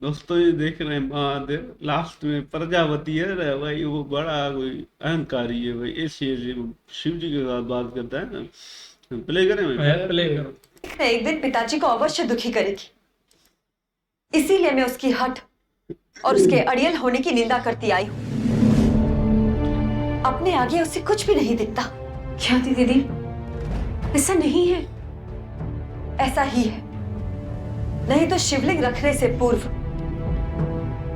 दोस्तों ये देख रहे हैं महादेव लास्ट में प्रजापति है ना भाई, वो बड़ा कोई अहंकारी है भाई, ऐसे शिव जी के साथ बात करता है ना। प्ले करें भाई, प्ले करो। एक दिन पिताजी को अवश्य दुखी करेगी, इसीलिए मैं उसकी हठ और उसके अड़ियल होने की निंदा करती आई हूँ। अपने आगे उसे कुछ भी नहीं दिखता। क्या दीदी, ऐसा नहीं है। ऐसा ही है, नहीं तो शिवलिंग रखने से पूर्व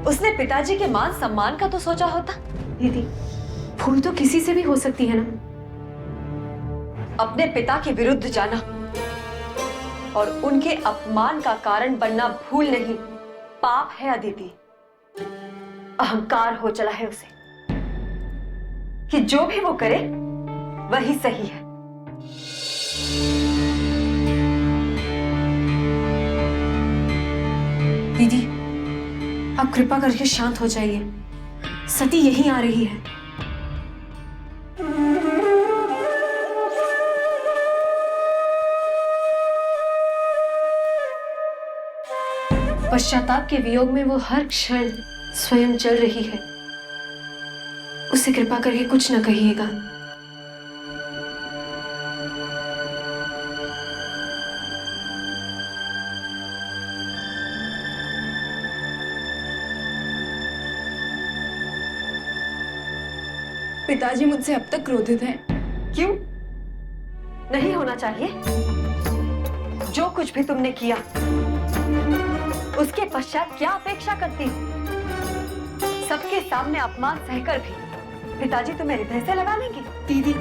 उसने पिताजी के मान सम्मान का तो सोचा होता। दीदी, भूल तो किसी से भी हो सकती है ना। अपने पिता के विरुद्ध जाना और उनके अपमान का कारण बनना भूल नहीं, पाप है अदिति। अहंकार हो चला है उसे कि जो भी वो करे वही सही है। दीदी, आप कृपा करके शांत हो जाइए। सती यहीं आ रही है। पश्चाताप के वियोग में वो हर क्षण स्वयं चल रही है। उसे कृपा करके कुछ न कहिएगा। पिताजी मुझसे अब तक क्रोधित हैं। क्यों नहीं होना चाहिए? जो कुछ भी तुमने किया उसके पश्चात क्या अपेक्षा करती हो? सबके सामने अपमान सहकर भी पिताजी तुम्हें हृदय से लगा लेंगे। दीदी,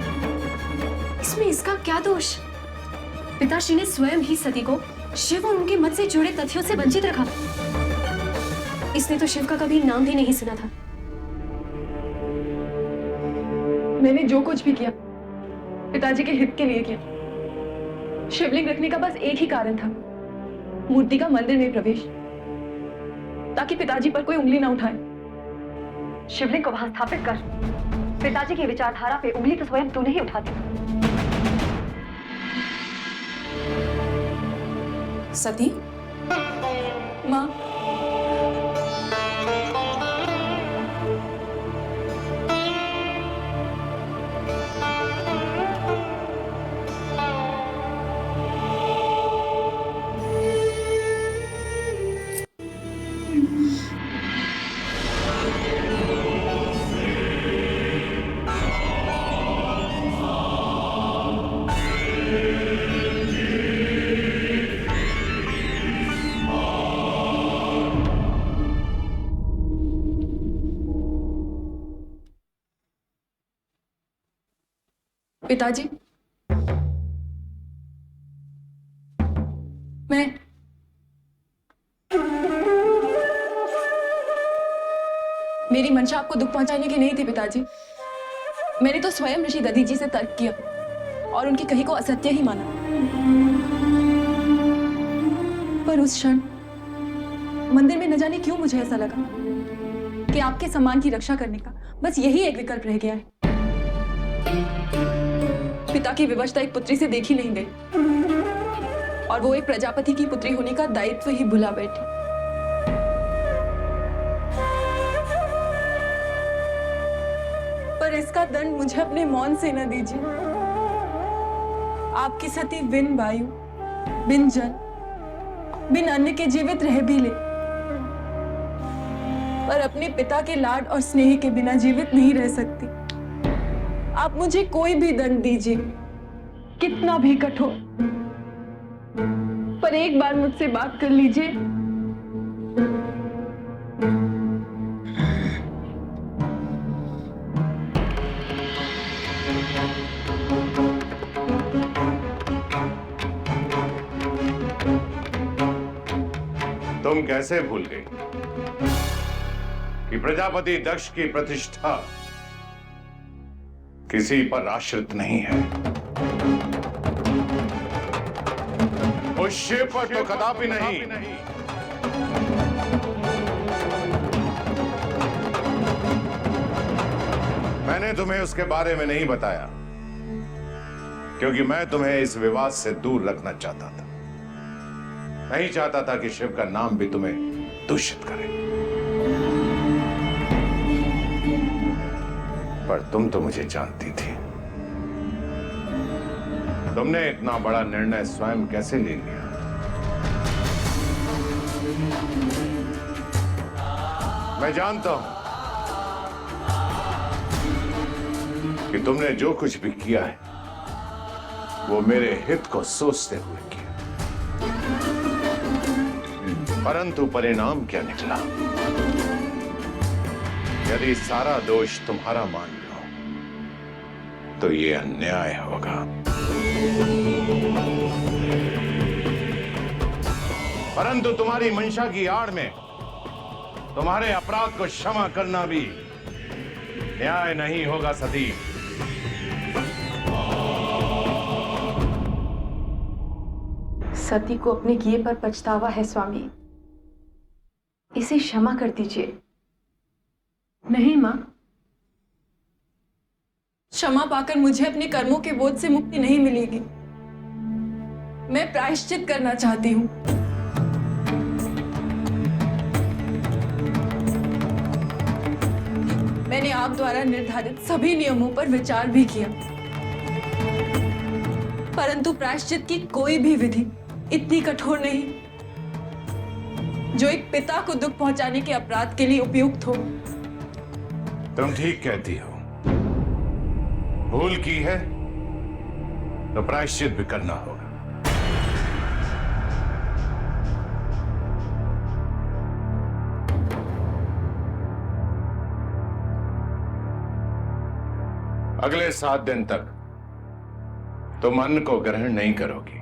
इसमें इसका क्या दोष? पिताश्री ने स्वयं ही सती को शिव और उनके मत से जुड़े तथ्यों से वंचित रखा। इसने तो शिव का कभी नाम भी नहीं सुना था। मैंने जो कुछ भी किया पिताजी के हित के लिए किया। शिवलिंग रखने का बस एक ही कारण था, मूर्ति का मंदिर में प्रवेश, ताकि पिताजी पर कोई उंगली ना उठाए। शिवलिंग को वहां स्थापित कर पिताजी की विचारधारा पे उंगली तो स्वयं तूने ही उठाती। सती माँ, पिताजी, मैं मेरी मंशा आपको दुख पहुंचाने की नहीं थी पिताजी। मैंने तो स्वयं ऋषि दधीची से तर्क किया और उनकी कही को असत्य ही माना। पर उस क्षण मंदिर में न जाने क्यों मुझे ऐसा लगा कि आपके सम्मान की रक्षा करने का बस यही एक विकल्प रह गया है। पिता की विवशता एक पुत्री से देखी नहीं गई और वो एक प्रजापति की पुत्री होने का दायित्व ही भुला बैठी। पर इसका दंड मुझे अपने मौन से न दीजिए। आपकी सती बिन वायु, बिन जल, बिन अन्न के जीवित रह भी ले, पर अपने पिता के लाड और स्नेह के बिना जीवित नहीं रह सकती। आप मुझे कोई भी दंड दीजिए, कितना भी कठोर, पर एक बार मुझसे बात कर लीजिए। तुम कैसे भूल गई कि प्रजापति दक्ष की प्रतिष्ठा किसी पर आश्रित नहीं है? उस शिव पर तो कदापि नहीं। मैंने तुम्हें उसके बारे में नहीं बताया क्योंकि मैं तुम्हें इस विवाद से दूर रखना चाहता था। नहीं चाहता था कि शिव का नाम भी तुम्हें दूषित करे। पर तुम तो मुझे जानती थी। तुमने इतना बड़ा निर्णय स्वयं कैसे ले लिया? मैं जानता हूं कि तुमने जो कुछ भी किया है वो मेरे हित को सोचते हुए किया, परंतु परिणाम क्या निकला? यदि सारा दोष तुम्हारा मान लो तो ये अन्याय होगा। परंतु तुम्हारी मंशा की आड़ में तुम्हारे अपराध को क्षमा करना भी न्याय नहीं होगा सती। सती को अपने किए पर पछतावा है स्वामी, इसे क्षमा कर दीजिए। नहीं मां, क्षमा पाकर मुझे अपने कर्मों के बोझ से मुक्ति नहीं मिलेगी। मैं प्रायश्चित करना चाहती हूं। मैंने आप द्वारा निर्धारित सभी नियमों पर विचार भी किया, परंतु प्रायश्चित की कोई भी विधि इतनी कठोर नहीं जो एक पिता को दुख पहुंचाने के अपराध के लिए उपयुक्त हो। तुम ठीक कहती हो। भूल की है तो प्रायश्चित भी करना होगा। अगले 7 दिन तक तुम अन्न को ग्रहण नहीं करोगी।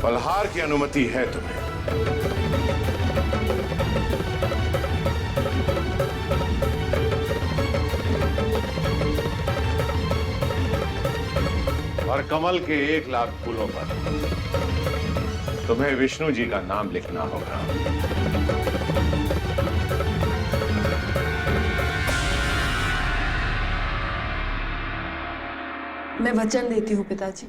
फलहार की अनुमति है तुम्हें। और कमल के 1 लाख फूलों पर तुम्हें विष्णु जी का नाम लिखना होगा। मैं वचन देती हूँ पिताजी।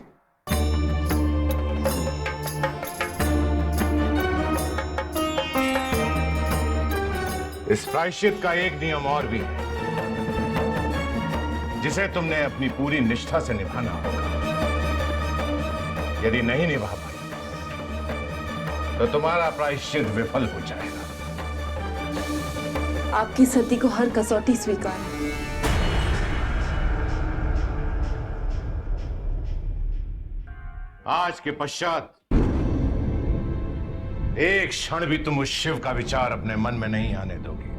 इस प्रायश्चित का एक नियम और भी है जिसे तुमने अपनी पूरी निष्ठा से निभाना होगा। यदि नहीं निभा पाई तो तुम्हारा प्रायश्चित विफल हो जाएगा। आपकी सती को हर कसौटी स्वीकार है। आज के पश्चात एक क्षण भी तुम उस शिव का विचार अपने मन में नहीं आने दोगी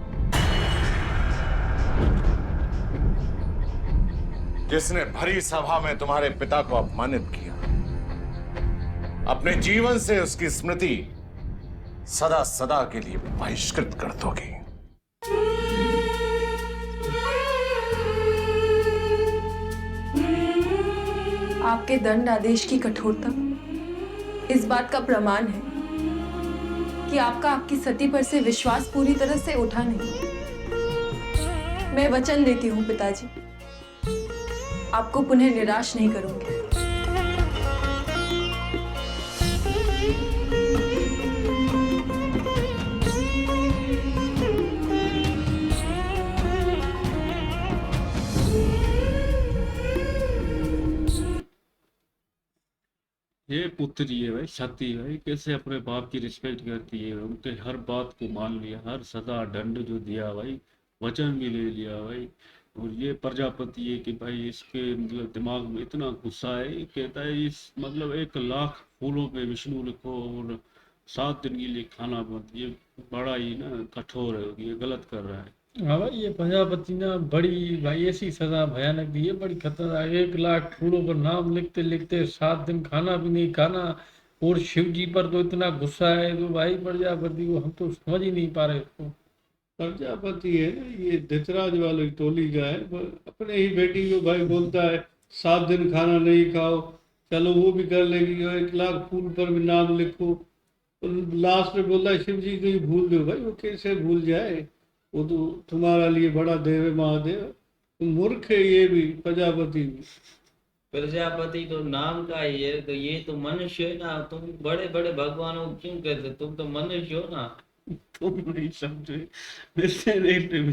जिसने भरी सभा में तुम्हारे पिता को अपमानित किया। अपने जीवन से उसकी स्मृति सदा सदा के लिए बहिष्कृत कर दोगी। आपके दंड आदेश की कठोरता इस बात का प्रमाण है कि आपका आपकी सती पर से विश्वास पूरी तरह से उठा नहीं। मैं वचन देती हूँ पिताजी, आपको पुनः निराश नहीं करूंगी। ये पुत्री है भाई, सती भाई कैसे अपने बाप की रिस्पेक्ट करती है, उनके हर बात को मान लिया, हर सदा दंड जो दिया भाई, वचन भी ले लिया भाई। और ये प्रजापति है कि भाई इसके मतलब दिमाग में इतना गुस्सा है, ये कहता है इस मतलब 1 लाख फूलों पे विष्णु लिखो और 7 दिन के लिए खाना बंद। ये बड़ा ही ना कठोर है, ये गलत कर रहा है। हाँ भाई, ये प्रजापति ना बड़ी भाई ऐसी सजा भयानक दी है, बड़ी खतरनाक। 1 लाख फूलों पर नाम लिखते लिखते 7 दिन खाना भी नहीं खाना, और शिव जी पर तो इतना गुस्सा है तो भाई प्रजापति को हम तो समझ ही नहीं पा रहे इसको। प्रजापति है ना, ये धृतराज वाली टोली का है, अपने ही बेटी को भाई बोलता है 7 दिन खाना नहीं खाओ, चलो वो भी कर लेगी, 1 लाख फूल पर भी नाम लिखो। लास्ट में बोलता है शिव जी को ही भूल दो। भाई वो कैसे भूल जाए, वो तो तुम्हारा लिए बड़ा देव है महादेव, मूर्ख है ये भी, प्रजापति भी। प्रजापति तो नाम का ही है, तो ये तो मनुष्य है ना। तुम बड़े बड़े भगवानों को क्यों कहते, तुम तो मनुष्य हो ना। तुम नहीं समझे, मेरे से नहीं